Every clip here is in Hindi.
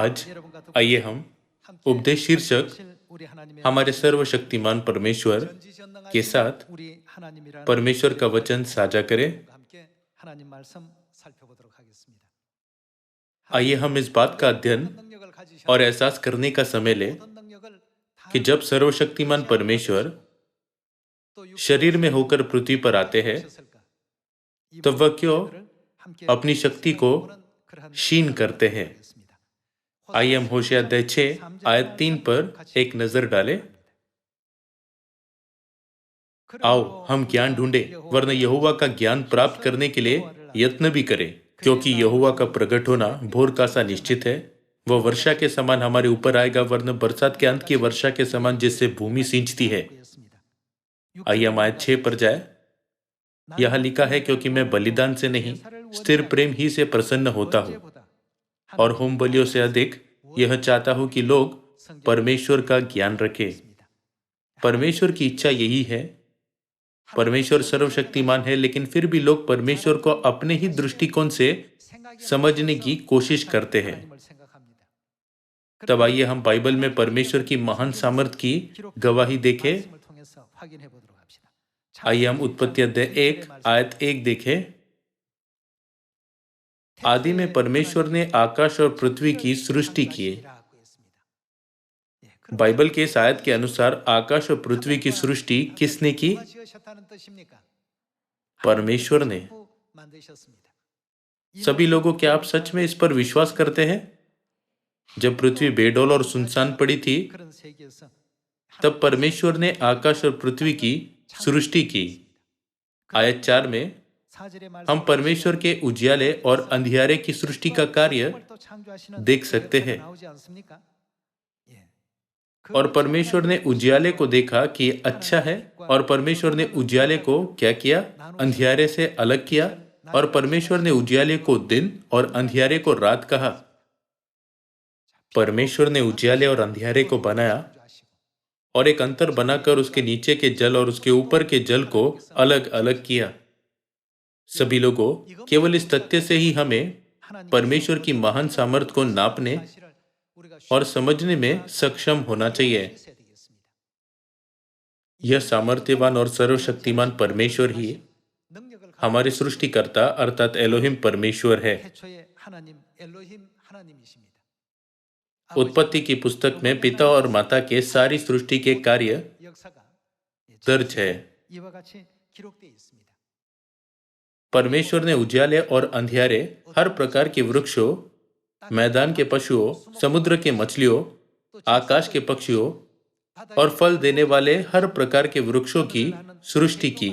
आज आइए हम उपदेश शीर्षक हमारे सर्वशक्तिमान परमेश्वर के साथ परमेश्वर का वचन साझा करें। आइए हम इस बात का अध्ययन और एहसास करने का समय लें कि जब सर्वशक्तिमान परमेश्वर शरीर में होकर पृथ्वी पर आते हैं, तब वह क्यों अपनी शक्ति को क्षीण करते हैं। आइए हम होशिया अध्याय 6 आयत 3 पर एक नजर डालें। आओ हम ज्ञान ढूंढे, वरना यहोवा का ज्ञान प्राप्त करने के लिए यत्न भी करें, क्योंकि यहोवा का प्रकट होना भोर का सा निश्चित है। वह वर्षा के समान हमारे ऊपर आएगा, वरना बरसात के अंत की वर्षा के समान जिससे भूमि सींचती है। आइए हम आयत 6 पर जाए। यह लिखा है, क्योंकि मैं बलिदान से नहीं स्थिर प्रेम ही से प्रसन्न होता हूँ, और होम बलियों से अधिक यह चाहता हूं कि लोग परमेश्वर का ज्ञान रखें। परमेश्वर की इच्छा यही है। परमेश्वर सर्वशक्तिमान है, लेकिन फिर भी लोग परमेश्वर को अपने ही दृष्टिकोण से समझने की कोशिश करते हैं। तब आइए हम बाइबल में परमेश्वर की महान सामर्थ की गवाही देखें। आइए हम उत्पत्ति अध्याय 1 आयत 1 देखें। आदि में परमेश्वर ने आकाश और पृथ्वी की सृष्टि की। बाइबल के इस आयत के अनुसार आकाश और पृथ्वी की सृष्टि किसने की? परमेश्वर ने। सभी लोगों, क्या आप सच में इस पर विश्वास करते हैं? जब पृथ्वी बेडौल और सुनसान पड़ी थी, तब परमेश्वर ने आकाश और पृथ्वी की सृष्टि की। आयत 4 में हम परमेश्वर के उजियाले और अंधियारे की सृष्टि का कार्य देख सकते हैं। और परमेश्वर ने उजियाले को देखा कि अच्छा है, और परमेश्वर ने उजियाले को क्या किया? अंधियारे से अलग किया। और परमेश्वर ने उजियाले को दिन और अंधियारे को रात कहा। परमेश्वर ने उजियाले और अंधियारे को बनाया और एक अंतर बनाकर उसके नीचे के जल और उसके ऊपर के जल को अलग अलग किया। सभी लोगों, केवल इस तथ्य से ही हमें परमेश्वर की महान सामर्थ को नापने और समझने में सक्षम होना चाहिए। यह सामर्थ्यवान और सर्वशक्तिमान परमेश्वर ही हमारे सृष्टिकर्ता अर्थात एलोहिम परमेश्वर है। उत्पत्ति की पुस्तक में पिता और माता के सारी सृष्टि के कार्य दर्ज है। परमेश्वर ने उजियाले और अंधियारे, हर प्रकार के वृक्षों, मैदान के पशुओं, समुद्र के मछलियों, आकाश के पक्षियों और फल देने वाले हर प्रकार के वृक्षों की सृष्टि की।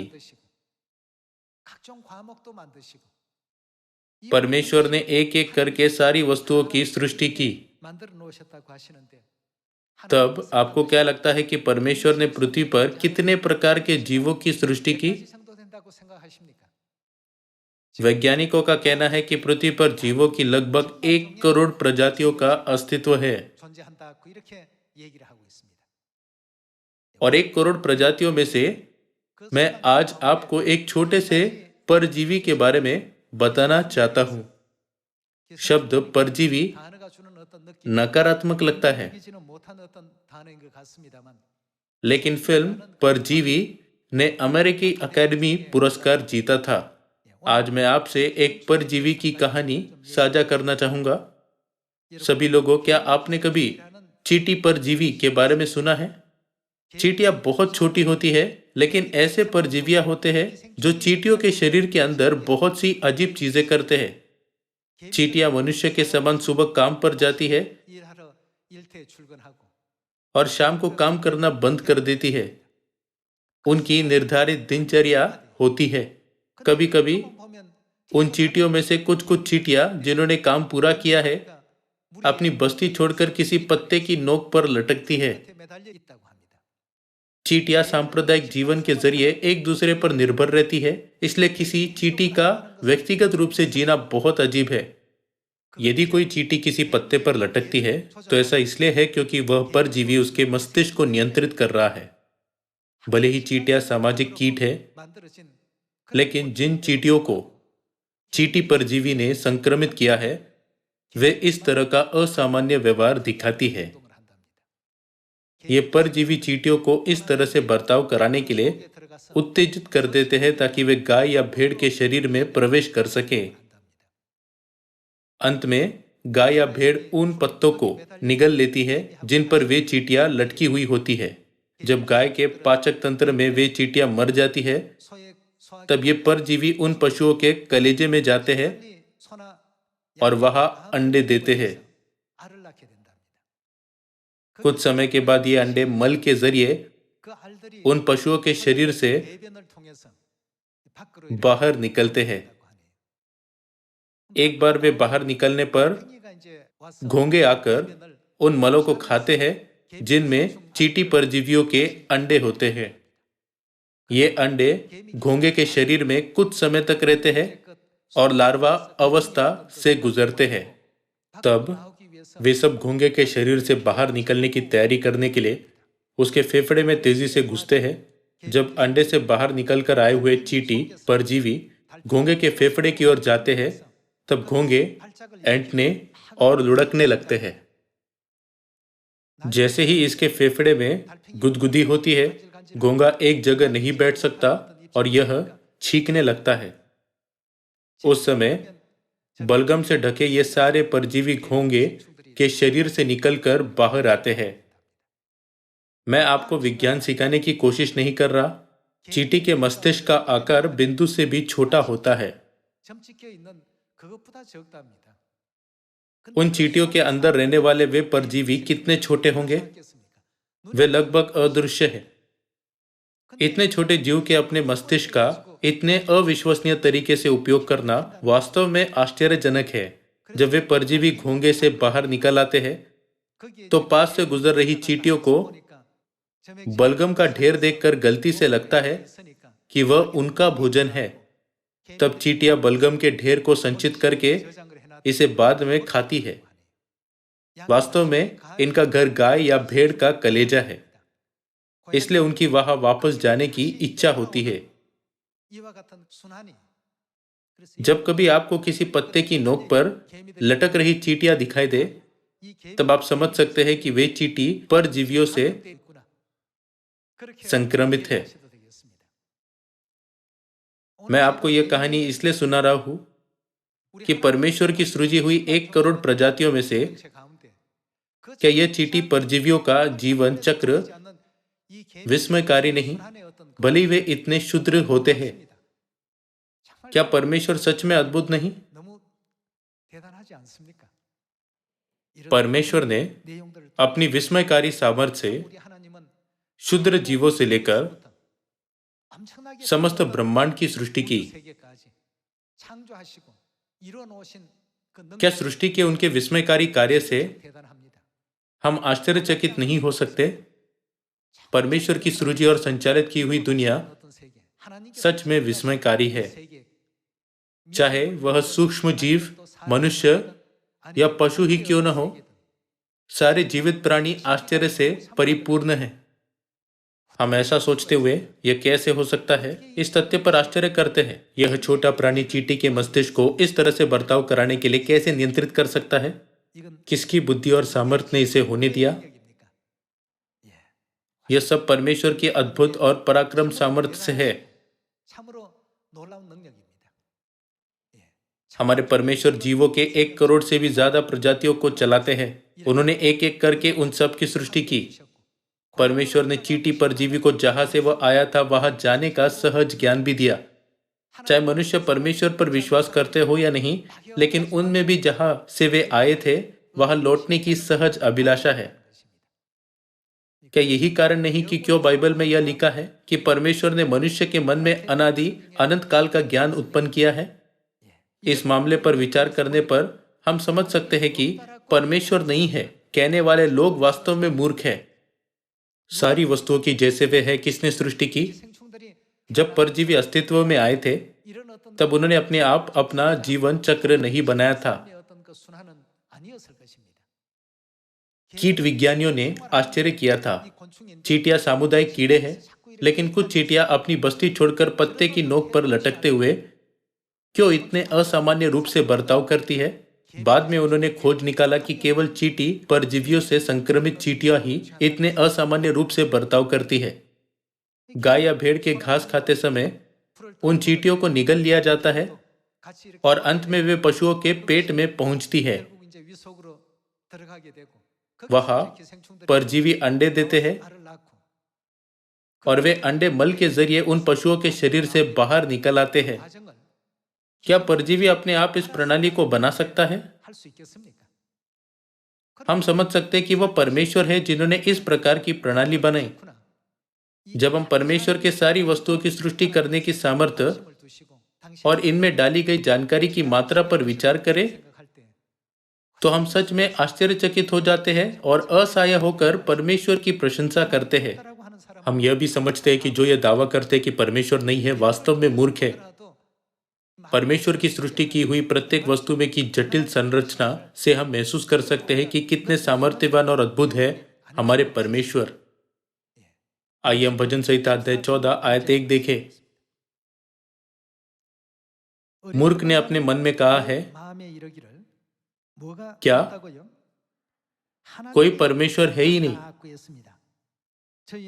परमेश्वर ने एक एक करके सारी वस्तुओं की सृष्टि की। तब आपको क्या लगता है कि परमेश्वर ने पृथ्वी पर कितने प्रकार के जीवों की सृष्टि की? वैज्ञानिकों का कहना है कि पृथ्वी पर जीवों की लगभग 1 करोड़ प्रजातियों का अस्तित्व है। और 1 करोड़ प्रजातियों में से मैं आज आपको एक छोटे से परजीवी के बारे में बताना चाहता हूं। शब्द परजीवी नकारात्मक लगता है, लेकिन फिल्म परजीवी ने अमेरिकी अकेडमी पुरस्कार जीता था। आज मैं आपसे एक परजीवी की कहानी साझा करना चाहूंगा। सभी लोगों, क्या आपने कभी चींटी परजीवी के बारे में सुना है? चींटियां बहुत छोटी होती है, लेकिन ऐसे परजीवियां होते हैं जो चींटियों के शरीर के अंदर बहुत सी अजीब चीजें करते हैं। चींटियां मनुष्य के समान सुबह काम पर जाती है और शाम को काम करना बंद कर देती है। उनकी निर्धारित दिनचर्या होती है। कभी कभी उन चींटियों में से कुछ चींटियां जिन्होंने काम पूरा किया है, अपनी बस्ती छोड़कर किसी पत्ते की नोक पर लटकती है। चींटियां सांप्रदायिक जीवन के जरिए एक दूसरे पर निर्भर रहती है, इसलिए किसी चींटी का व्यक्तिगत रूप से जीना बहुत अजीब है। यदि कोई चींटी किसी पत्ते पर लटकती है, तो ऐसा इसलिए है क्योंकि वह परजीवी उसके मस्तिष्क को नियंत्रित कर रहा है। भले ही चींटियां सामाजिक कीट है, लेकिन जिन चींटियों को चींटी परजीवी ने संक्रमित किया है, वे इस तरह का असामान्य व्यवहार दिखाती है। ये परजीवी चींटियों को इस तरह से बर्ताव कराने के लिए उत्तेजित कर देते हैं ताकि वे गाय या भेड़ के शरीर में प्रवेश कर सके। अंत में गाय या भेड़ उन पत्तों को निगल लेती है जिन पर वे चींटियां लटकी हुई होती है। जब गाय के पाचक तंत्र में वे चींटियां मर जाती है, तब ये परजीवी उन पशुओं के कलेजे में जाते हैं और वहां अंडे देते हैं। कुछ समय के बाद ये अंडे मल के जरिए उन पशुओं के शरीर से बाहर निकलते हैं। एक बार वे बाहर निकलने पर घोंगे आकर उन मलों को खाते हैं जिनमें चींटी परजीवियों के अंडे होते हैं। ये अंडे घोंगे के शरीर में कुछ समय तक रहते हैं और लार्वा अवस्था से गुजरते हैं। तब वे सब घोंगे के शरीर से बाहर निकलने की तैयारी करने के लिए उसके फेफड़े में तेजी से घुसते हैं। जब अंडे से बाहर निकलकर आए हुए चींटी परजीवी घोंगे के फेफड़े की ओर जाते हैं, तब घोंगे ऐंठने और लुढ़कने लगते हैं। जैसे ही इसके फेफड़े में गुदगुदी होती है, घोंगा एक जगह नहीं बैठ सकता और यह छींकने लगता है। उस समय बलगम से ढके ये सारे परजीवी घोंगे के शरीर से निकलकर बाहर आते हैं। मैं आपको विज्ञान सिखाने की कोशिश नहीं कर रहा। चींटी के मस्तिष्क का आकार बिंदु से भी छोटा होता है। उन चींटियों के अंदर रहने वाले वे परजीवी कितने छोटे होंगे? वे लगभग अदृश्य हैं। इतने छोटे जीव के अपने मस्तिष्क का इतने अविश्वसनीय तरीके से उपयोग करना वास्तव में आश्चर्यजनक है। जब वे परजीवी घोंगे से बाहर निकल आते हैं, तो पास से गुजर रही चींटियों को बलगम का ढेर देखकर गलती से लगता है कि वह उनका भोजन है। तब चींटियां बलगम के ढेर को संचित करके इसे बाद में खाती है। वास्तव में इनका घर गाय या भेड़ का कलेजा है, इसलिए उनकी वहां वापस जाने की इच्छा होती है। जब कभी आपको किसी पत्ते की नोक पर लटक रही चींटियां दिखाई दे, तब आप समझ सकते हैं कि वे चींटी परजीवियों से संक्रमित है। मैं आपको यह कहानी इसलिए सुना रहा हूं कि परमेश्वर की सृजी हुई 1 करोड़ प्रजातियों में से क्या यह चींटी परजीवियों का जीवन चक्र विस्मयकारी नहीं, भले ही वे इतने क्षुद्र होते हैं? क्या परमेश्वर सच में अद्भुत नहीं? परमेश्वर ने अपनी विस्मयकारी सामर्थ्य से क्षुद्र जीवों से लेकर समस्त ब्रह्मांड की सृष्टि की। क्या सृष्टि के उनके विस्मयकारी कार्य से हम आश्चर्यचकित नहीं हो सकते? परमेश्वर की सृजी और संचालित की हुई दुनिया सच में विस्मयकारी है। चाहे वह सूक्ष्म जीव, मनुष्य या पशु ही क्यों न हो, सारे जीवित प्राणी आश्चर्य से परिपूर्ण हैं। हम ऐसा सोचते हुए यह कैसे हो सकता है, इस तथ्य पर आश्चर्य करते हैं। यह छोटा प्राणी चींटी के मस्तिष्क को इस तरह से बर्ताव कराने के लिए कैसे नियंत्रित कर सकता है? किसकी बुद्धि और सामर्थ्य ने इसे होने दिया? यह सब परमेश्वर की अद्भुत और पराक्रम सामर्थ्य से है। हमारे परमेश्वर जीवों के 1 करोड़ से भी ज्यादा प्रजातियों को चलाते हैं। उन्होंने एक एक करके उन सब की सृष्टि की। परमेश्वर ने चींटी परजीवी को जहां से वह आया था वहां जाने का सहज ज्ञान भी दिया। चाहे मनुष्य परमेश्वर पर विश्वास करते हो या नहीं, लेकिन उनमें भी जहां से वे आए थे वहां लौटने की सहज अभिलाषा है। क्या यही कारण नहीं कि क्यों बाइबल में यह लिखा है कि परमेश्वर ने मनुष्य के मन में अनादि अनंत काल का ज्ञान उत्पन्न किया है? इस मामले पर विचार करने पर हम समझ सकते हैं कि परमेश्वर नहीं है कहने वाले लोग वास्तव में मूर्ख हैं। सारी वस्तुओं की जैसे वे है किसने सृष्टि की? जब परजीवी अस्तित्व में आए थे, तब उन्होंने अपने आप अपना जीवन चक्र नहीं बनाया था। कीट विज्ञानियों ने आश्चर्य किया था। चींटियां सामुदायिक कीड़े हैं, लेकिन कुछ चींटियां अपनी बस्ती छोड़कर पत्ते की नोक पर लटकते हुए क्यों इतने असामान्य रूप से बर्ताव करती है? बाद में उन्होंने खोज निकाला कि केवल चींटी परजीवियों से संक्रमित चींटियां ही इतने असामान्य रूप से बर्ताव करती है। गाय या भेड़ के घास खाते समय उन चींटियों को निगल लिया जाता है और अंत में वे पशुओं के पेट में पहुंचती है। वहां परजीवी अंडे देते हैं और वे अंडे मल के जरिए उन पशुओं के शरीर से बाहर निकल आते हैं। क्या परजीवी अपने आप इस प्रणाली को बना सकता है? हम समझ सकते हैं कि वह परमेश्वर है जिन्होंने इस प्रकार की प्रणाली बनाई। जब हम परमेश्वर के सारी वस्तुओं की सृष्टि करने की सामर्थ्य और इनमें डाली गई जानकारी की मात्रा पर विचार करें तो हम सच में आश्चर्यचकित हो जाते हैं और असहाय होकर परमेश्वर की प्रशंसा करते हैं। हम यह भी समझते हैं कि जो यह दावा करते हैं कि परमेश्वर नहीं है, वास्तव में मूर्ख है। परमेश्वर की सृष्टि की हुई प्रत्येक वस्तु में की जटिल संरचना से हम महसूस कर सकते हैं कि कितने सामर्थ्यवान और अद्भुत है हमारे परमेश्वर। आइए हम भजन संहिता अध्याय 14 आयत 1 देखें। मूर्ख ने अपने मन में कहा है, क्या कोई परमेश्वर है ही नहीं।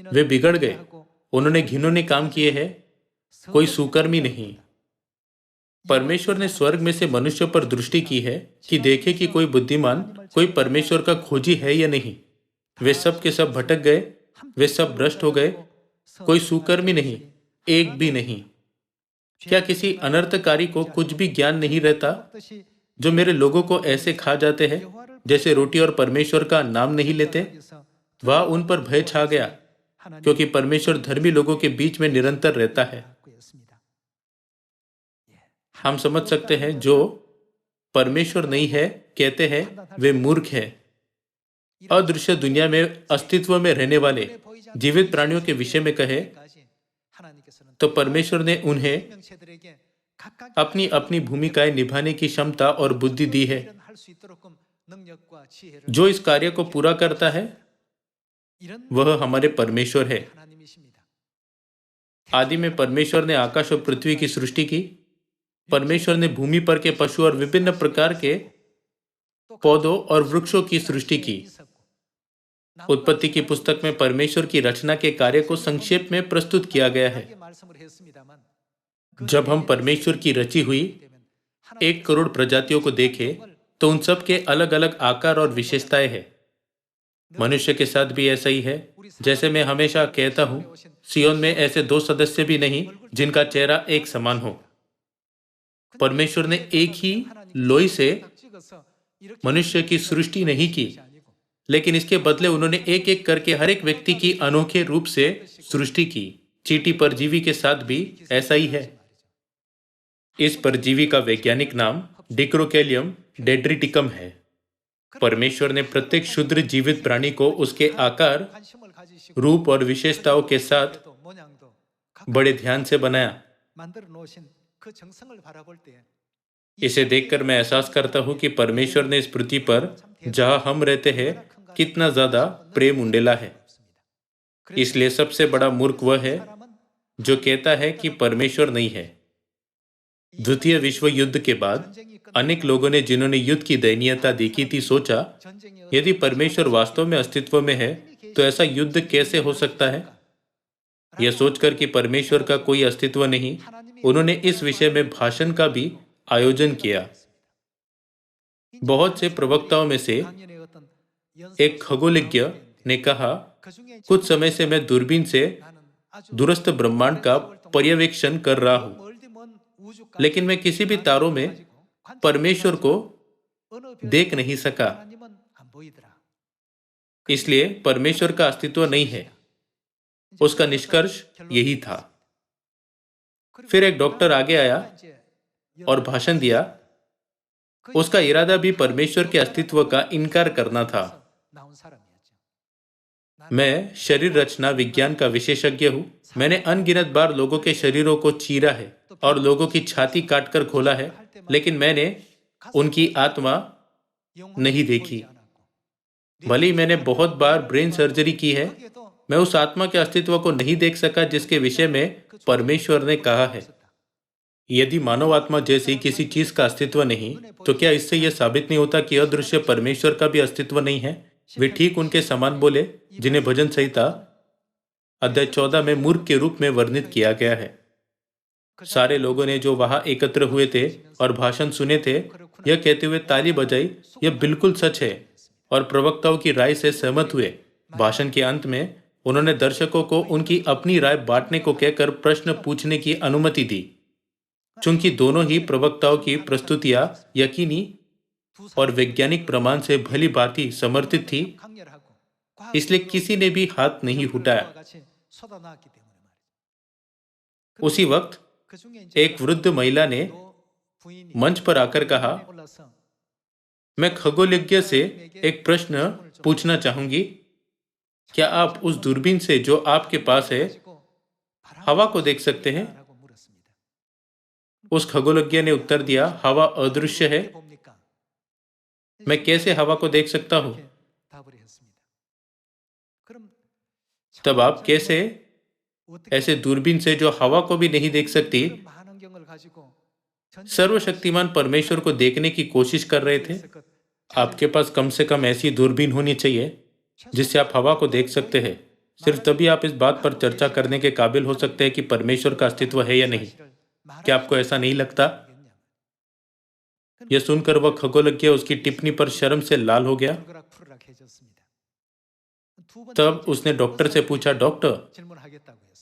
वे बिगड़ गए, उन्होंने घिनौने काम किए हैं, कोई सुकर्मी नहीं। परमेश्वर ने स्वर्ग में से मनुष्य पर दृष्टि की है कि देखे कि कोई बुद्धिमान, कोई परमेश्वर का खोजी है या नहीं। वे सब के सब भटक गए, वे सब भ्रष्ट हो गए, कोई सुकर्मी नहीं, एक भी नहीं। क्या किसी अनर्थकारी को कुछ भी ज्ञान नहीं रहता? जो मेरे लोगों को ऐसे खा जाते हैं जैसे रोटी और परमेश्वर का नाम नहीं लेते। वह उन पर भय छा गया क्योंकि परमेश्वर धर्मी लोगों के बीच में निरंतर रहता है। हम समझ सकते हैं जो परमेश्वर नहीं है कहते हैं वे मूर्ख हैं। अदृश्य दुनिया में अस्तित्व में रहने वाले जीवित प्राणियों के विषय में कहे तो परमेश्वर ने उन्हें अपनी अपनी भूमिकाएं निभाने की क्षमता और बुद्धि दी है। जो इस कार्य को पूरा करता है वह हमारे परमेश्वर है। आदि में परमेश्वर ने आकाश और पृथ्वी की सृष्टि की। परमेश्वर ने भूमि पर के पशु और विभिन्न प्रकार के पौधों और वृक्षों की सृष्टि की। उत्पत्ति की पुस्तक में परमेश्वर की रचना के कार्य को संक्षेप में प्रस्तुत किया गया है। जब हम परमेश्वर की रची हुई 1 करोड़ प्रजातियों को देखें तो उन सब के अलग अलग आकार और विशेषताएं हैं। मनुष्य के साथ भी ऐसा ही है। जैसे मैं हमेशा कहता हूं, सियोन में ऐसे 2 सदस्य भी नहीं जिनका चेहरा एक समान हो। परमेश्वर ने एक ही लोई से मनुष्य की सृष्टि नहीं की, लेकिन इसके बदले उन्होंने एक एक करके हर एक व्यक्ति की अनोखे रूप से सृष्टि की। चींटी परजीवी के साथ भी ऐसा ही है। इस परजीवी का वैज्ञानिक नाम डिक्रोकेलियम डेड्रिटिकम है। परमेश्वर ने प्रत्येक क्षुद्र जीवित प्राणी को उसके आकार, रूप और विशेषताओं के साथ बड़े ध्यान से बनाया। इसे देखकर मैं एहसास करता हूं कि परमेश्वर ने इस पृथ्वी पर जहां हम रहते हैं कितना ज्यादा प्रेम उंडेला है। इसलिए सबसे बड़ा मूर्ख वह है जो कहता है कि परमेश्वर नहीं है। द्वितीय विश्व युद्ध के बाद अनेक लोगों ने जिन्होंने युद्ध की दयनीयता देखी थी सोचा, यदि परमेश्वर वास्तव में अस्तित्व में है तो ऐसा युद्ध कैसे हो सकता है। यह सोचकर कि परमेश्वर का कोई अस्तित्व नहीं, उन्होंने इस विषय में भाषण का भी आयोजन किया। बहुत से प्रवक्ताओं में से एक खगोलज्ञ ने कहा, कुछ समय से मैं दूरबीन से दूरस्थ ब्रह्मांड का पर्यवेक्षण कर रहा हूं, लेकिन मैं किसी भी तारों में परमेश्वर को देख नहीं सका। इसलिए परमेश्वर का अस्तित्व नहीं है। उसका निष्कर्ष यही था। फिर एक डॉक्टर आगे आया और भाषण दिया। उसका इरादा भी परमेश्वर के अस्तित्व का इनकार करना था। मैं शरीर रचना विज्ञान का विशेषज्ञ हूं। मैंने अनगिनत बार लोगों के शरीरों को चीरा है और लोगों की छाती काटकर खोला है, लेकिन मैंने उनकी आत्मा नहीं देखी। भले ही मैंने बहुत बार ब्रेन सर्जरी की है, मैं उस आत्मा के अस्तित्व को नहीं देख सका जिसके विषय में परमेश्वर ने कहा है। यदि मानव आत्मा जैसी किसी चीज का अस्तित्व नहीं, तो क्या इससे यह साबित नहीं होता कि अदृश्य परमेश्वर का भी अस्तित्व नहीं है? वे ठीक उनके समान बोले जिन्हें भजन संहिता अध्याय 14 में मूर्ख के रूप में वर्णित किया गया है। सारे लोगों ने जो वहां एकत्र हुए थे और भाषण सुने थे, यह कहते हुए ताली बजाई, यह बिल्कुल सच है, और प्रवक्ताओं की राय से सहमत हुए। भाषण के अंत में उन्होंने दर्शकों को उनकी अपनी राय बांटने को कहकर प्रश्न पूछने की अनुमति दी। चूंकि दोनों ही प्रवक्ताओं की प्रस्तुतियां यकीनी और वैज्ञानिक प्रमाण से भली भांति समर्थित थी, इसलिए किसी ने भी हाथ नहीं उठाया। उसी वक्त एक वृद्ध महिला ने मंच पर आकर कहा, मैं खगोलज्ञ से एक प्रश्न पूछना चाहूंगी। क्या आप उस दूरबीन से जो आपके पास है हवा को देख सकते हैं? उस खगोलज्ञ ने उत्तर दिया, हवा अदृश्य है, मैं कैसे हवा को देख सकता हूं? तब आप कैसे ऐसे दूरबीन से जो हवा को भी नहीं देख सकती, सर्वशक्तिमान परमेश्वर को देखने की कोशिश कर रहे थे? आपके पास कम से कम ऐसी दूरबीन होनी चाहिए जिससे आप हवा को देख सकते हैं। सिर्फ तभी आप इस बात पर चर्चा करने के काबिल हो सकते हैं कि परमेश्वर का अस्तित्व है या नहीं। क्या आपको ऐसा नहीं लगता? यह सुनकर वह खगोलज्ञ उसकी टिप्पणी पर शर्म से लाल हो गया। तब उसने डॉक्टर से पूछा, डॉक्टर,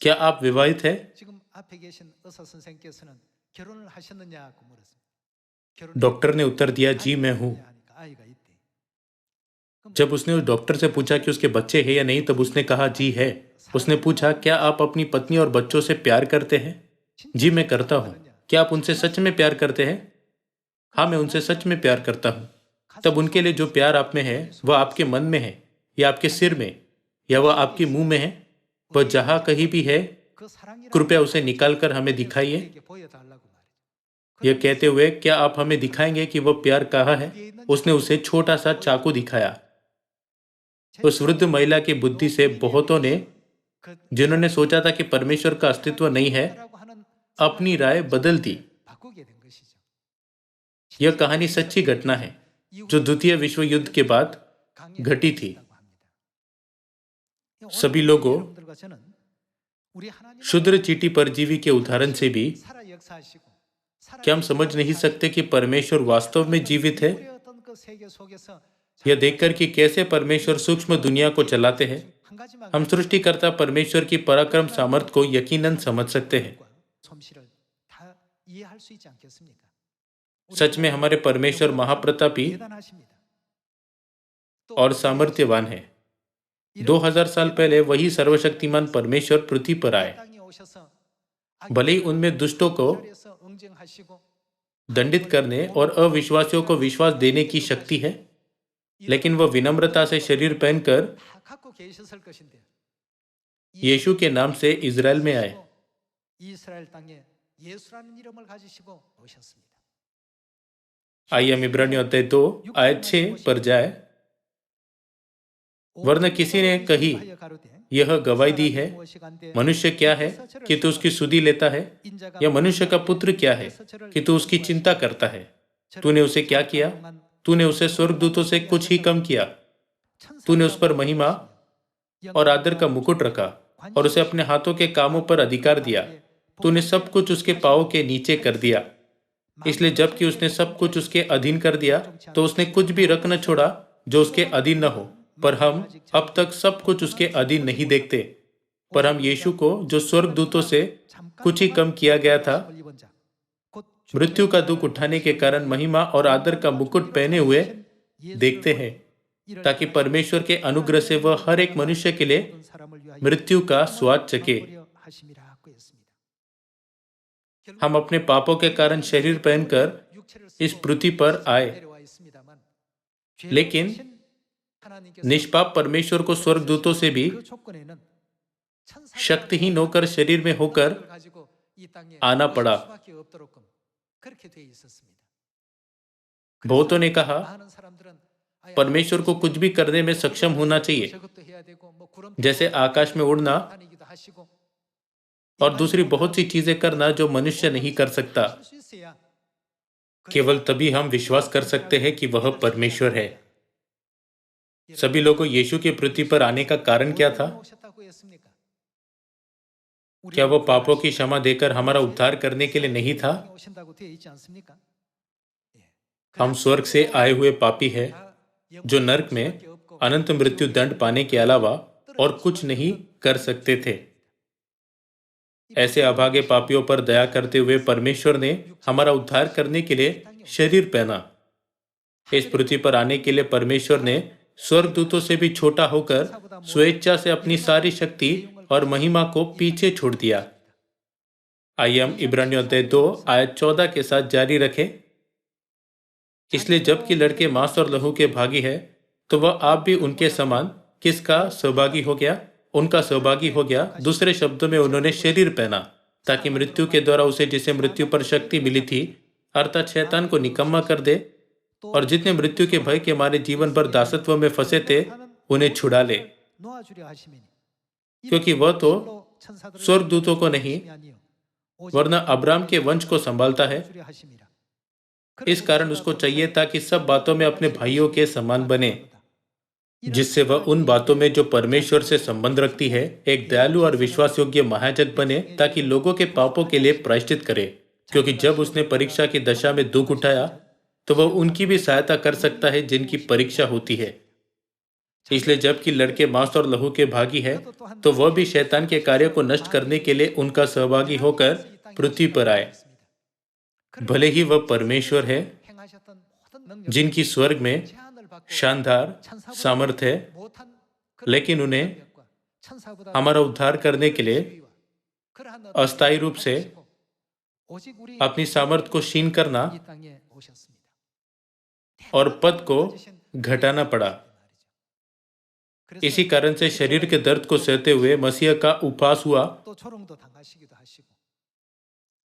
क्या आप विवाहित हैं? डॉक्टर ने उत्तर दिया, जी मैं हूं। जब उसने उस डॉक्टर से पूछा कि उसके बच्चे हैं या नहीं, तब उसने कहा, जी है। उसने पूछा, क्या आप अपनी पत्नी और बच्चों से प्यार करते हैं? जी मैं करता हूं। क्या आप उनसे सच में प्यार करते हैं? हाँ, मैं उनसे सच में प्यार करता हूं। तब उनके लिए जो प्यार आप में है वह आपके मन में है या आपके सिर में या वह आपके मुंह में है? वह जहां कहीं भी है, कृपया उसे निकालकर हमें दिखाइए। यह कहते हुए, क्या आप हमें दिखाएंगे कि वह प्यार कहाँ है? उसने उसे छोटा सा चाकू दिखाया। उस वृद्ध महिला की बुद्धि से बहुतों ने, जिन्होंने सोचा था कि परमेश्वर का अस्तित्व नहीं है, अपनी राय बदल दी। यह कहानी सच्ची घटना है जो द्वितीय विश्व युद्ध के बाद घटी थी। सभी लोगों, क्षुद्र चींटी परजीवी के उदाहरण से भी क्या हम समझ नहीं सकते कि परमेश्वर वास्तव में जीवित है? यह देखकर कि कैसे परमेश्वर सूक्ष्म दुनिया को चलाते हैं, हम सृष्टिकर्ता परमेश्वर की पराक्रम सामर्थ्य को यकीनन समझ सकते हैं। सच में हमारे परमेश्वर महाप्रतापी और सामर्थ्यवान है। 2000 साल पहले वही सर्वशक्तिमान परमेश्वर पृथ्वी पर आए। भले ही उनमें दुष्टों को दंडित करने और अविश्वासियों को विश्वास देने की शक्ति है, लेकिन वह विनम्रता से शरीर पहनकर यीशु के नाम से इज़राइल में आए। आइए हम इब्रानियों अध्याय 2 आयत 6 पर जाए। वरना किसी ने कही, यह गवाही दी है, मनुष्य क्या है कि तू उसकी सुधि लेता है, या मनुष्य का पुत्र क्या है कि तू उसकी चिंता करता है? तूने उसे क्या किया? तूने उसे स्वर्गदूतों से कुछ ही कम किया। तूने उस पर महिमा और आदर का मुकुट रखा और उसे अपने हाथों के कामों पर अधिकार दिया। तूने सब कुछ उसके पांवों के नीचे कर दिया। इसलिए जबकि उसने सब कुछ उसके अधीन कर दिया, तो उसने कुछ भी रख न छोड़ा जो उसके अधीन न हो। पर हम अब तक सब कुछ उसके अधीन नहीं देखते। पर हम यीशु को, जो स्वर्गदूतों से कुछ ही कम किया गया था, मृत्यु का दुख उठाने के कारण महिमा और आदर का मुकुट पहने हुए देखते हैं, ताकि परमेश्वर के अनुग्रह से वह हर एक मनुष्य के लिए मृत्यु का स्वाद चखे। हम अपने पापों के कारण शरीर पहनकर इस पृथ्वी पर आए, लेकिन निष्पाप परमेश्वर को स्वर्गदूतों से भी शक्तिहीन होकर शरीर में होकर आना पड़ा। बहुतों ने कहा, परमेश्वर को कुछ भी करने में सक्षम होना चाहिए, जैसे आकाश में उड़ना और दूसरी बहुत सी चीजें करना जो मनुष्य नहीं कर सकता। केवल तभी हम विश्वास कर सकते हैं कि वह परमेश्वर है। सभी लोगों यीशु की पृथ्वी पर आने का कारण क्या था? क्या वो पापों की क्षमा देकर हमारा उद्धार करने के लिए नहीं था? हम स्वर्ग से आए हुए पापी हैं जो नरक में अनंत मृत्यु दंड पाने के अलावा और कुछ नहीं कर सकते थे। ऐसे अभागे पापियों पर दया करते हुए परमेश्वर ने हमारा उद्धार करने के लिए शरीर पहना। इस पृथ्वी पर आने के लिए परमेश्वर ने स्वर्गदूतों से भी छोटा होकर स्वेच्छा से अपनी सारी शक्ति और महिमा को पीछे छोड़ दिया। आइए हम इब्रानियों अध्याय 2 आयत 14 के साथ जारी रखें। इसलिए जबकि लड़के मांस और लहू के भागी है, तो वह आप भी उनके समान किसका सहभागी हो गया? उनका सहभागी हो गया। दूसरे शब्दों में उन्होंने शरीर पहना, ताकि मृत्यु के द्वारा उसे जिसे मृत्यु पर शक्ति मिली थी, अर्थात शैतान को निकम्मा कर दे, और जितने मृत्यु के भय के मारे जीवन भर दासत्व में फंसे थे, उन्हें छुड़ा ले। क्योंकि वह तो स्वर्गदूतों को नहीं, वरना अब्राहम के वंश को संभालता है। इस कारण उसको चाहिए था कि सब बातों में अपने भाइयों के समान बने, जिससे वह उन बातों में जो परमेश्वर से संबंध रखती है एक दयालु और विश्वास योग्य महायाजक बने, ताकि लोगों के पापों के लिए प्रायश्चित करे। क्योंकि जब उसने परीक्षा की दशा में दुख उठाया, तो वह उनकी भी सहायता कर सकता है जिनकी परीक्षा होती है। इसलिए जबकि लड़के मांस और लहू के भागी है, तो वह भी शैतान के कार्य को नष्ट करने के लिए उनका सहभागी होकर पृथ्वी पर आए। भले ही वह परमेश्वर है, जिनकी स्वर्ग में शानदार सामर्थ है, लेकिन उन्हें हमारा उद्धार करने के लिए अस्थायी रूप से अपनी सामर्थ को क्षीण करना और पद को घटाना पड़ा। इसी कारण से शरीर के दर्द को सहते हुए मसीह का उपवास हुआ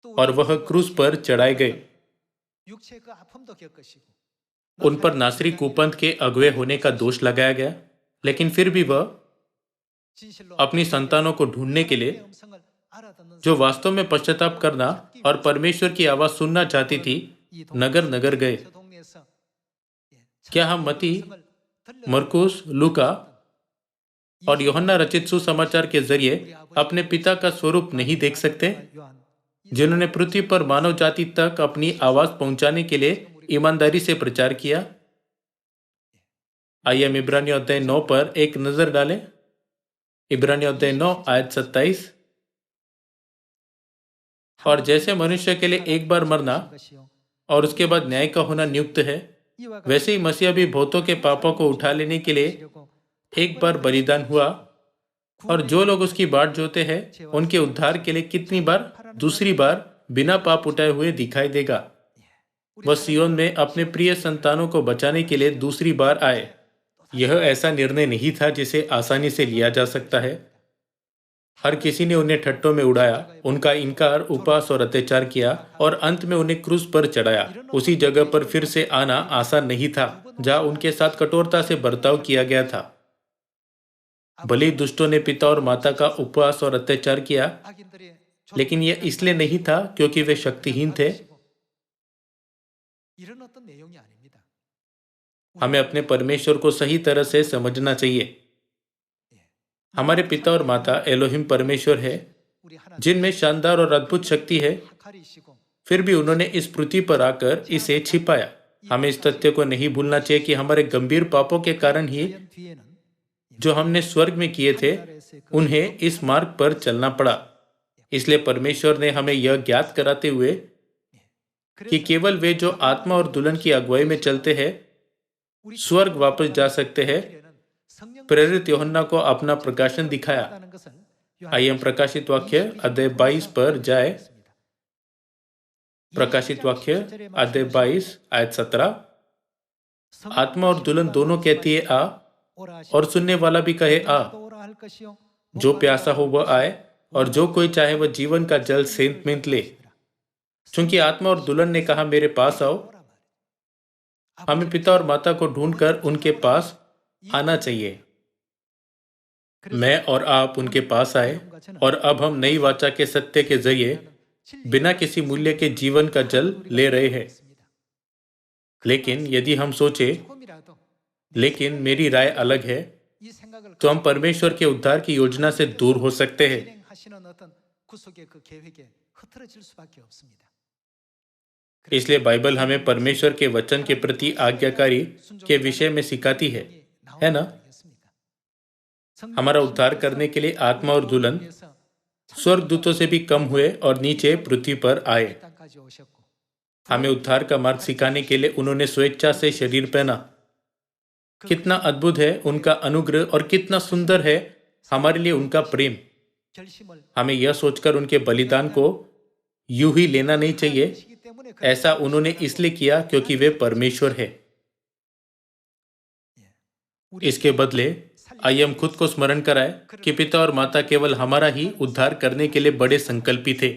और वह क्रूस पर चढ़ाए गए। उन पर नासरी कुपंथ के अगुवे होने का दोष लगाया गया, लेकिन फिर भी वह अपनी संतानों को ढूंढने के लिए, जो वास्तव में पश्चाताप करना और परमेश्वर की आवाज सुनना चाहती थी, नगर नगर गए। क्या हम मत्ती, मरकुस, लूका और यूहन्ना रचित सुसमाचार के जरिए अपने पिता का स्वरूप नहीं देख सकते, जिन्होंने पृथ्वी पर मानव जाति तक अपनी आवाज पहुंचाने के लिए ईमानदारी से प्रचार किया? आइए हम इब्रानियों अध्याय 9 पर एक नजर डालें। इब्रानियों अध्याय 9 आयत 27। और जैसे मनुष्य के लिए एक बार मरना और उसके बाद न्याय का होना नियुक्त है, वैसे ही मसीह भी बहुतों के पापों को उठा लेने के लिए एक बार बलिदान हुआ, और जो लोग उसकी बाट जोते हैं उनके उद्धार के लिए कितनी बार, दूसरी बार बिना पाप उठाए हुए दिखाई देगा। वह सियोन में अपने प्रिय संतानों को बचाने के लिए दूसरी बार आए। यह ऐसा निर्णय नहीं था जिसे आसानी से लिया जा सकता है। हर किसी ने उन्हें ठट्टों में उड़ाया, उनका इनकार, उपवास और अत्याचार किया, और अंत में उन्हें क्रूस पर चढ़ाया। उसी जगह पर फिर से आना आसान नहीं था जहां उनके साथ कठोरता से बर्ताव किया गया था। भले ही दुष्टों ने पिता और माता का उपवास और अत्याचार किया, लेकिन यह इसलिए नहीं था क्योंकि वे शक्तिहीन थे। हमें अपने परमेश्वर को सही तरह से समझना चाहिए। हमारे पिता और माता एलोहिम परमेश्वर है, जिनमें शानदार और अद्भुत शक्ति है। फिर भी उन्होंने इस पृथ्वी पर आकर इसे छिपाया। हमें इस तथ्य को नहीं भूलना चाहिए कि हमारे गंभीर पापों के कारण ही जो हमने स्वर्ग में किए थे, उन्हें इस मार्ग पर चलना पड़ा। इसलिए परमेश्वर ने हमें यह ज्ञात कराते हुए कि केवल वे जो आत्मा और दुल्हन की अगुवाई में चलते हैं स्वर्ग वापस जा सकते हैं, प्रेरित यूहन्ना को अपना प्रकाशन दिखाया। आइए हम प्रकाशित वाक्य अध्याय 22 पर जाए। प्रकाशित वाक्य अध्याय 22 आयत 17। आत्मा और दुल्हन दोनों कहती है आ, और सुनने वाला भी कहे आ। जो प्यासा हो वह आए, और जो कोई चाहे वह जीवन का जल सेंत में ले। क्योंकि आत्मा और दुल्हन ने कहा मेरे पास आओ। हमें पिता और माता को ढूंढकर उनके पास आना चाहिए। मैं और आप उनके पास आए और अब हम नई वाचा के सत्य के जरिए बिना किसी मूल्य के जीवन का जल ले रहे हैं। लेकिन यदि हम सोचे, लेकिन मेरी राय अलग है, तो हम परमेश्वर के उद्धार की योजना से दूर हो सकते हैं। इसलिए बाइबल हमें परमेश्वर के वचन के प्रति आज्ञाकारी के विषय में सिखाती है ना? हमारा उद्धार करने के लिए आत्मा और दुल्हन स्वर्गदूतों से भी कम हुए और नीचे पृथ्वी पर आए। हमें उद्धार का मार्ग सिखाने के लिए उन्होंने स्वेच्छा से शरीर पहना। कितना अद्भुत है उनका अनुग्रह और कितना सुंदर है हमारे लिए उनका प्रेम। हमें यह सोचकर उनके बलिदान को यूं ही लेना नहीं चाहिए। ऐसा उन्होंने इसलिए किया क्योंकि वे परमेश्वर है। इसके बदले आइए हम खुद को स्मरण कराएं कि पिता और माता केवल हमारा ही उद्धार करने के लिए बड़े संकल्पी थे।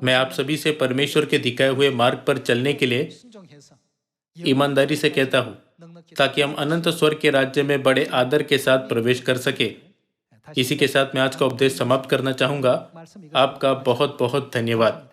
मैं आप सभी से परमेश्वर के दिखाए हुए मार्ग पर चलने के लिए ईमानदारी से कहता हूँ, ताकि हम अनंत स्वर्ग के राज्य में बड़े आदर के साथ प्रवेश कर सके। इसी के साथ मैं आज का उपदेश समाप्त करना चाहूंगा। आपका बहुत बहुत धन्यवाद।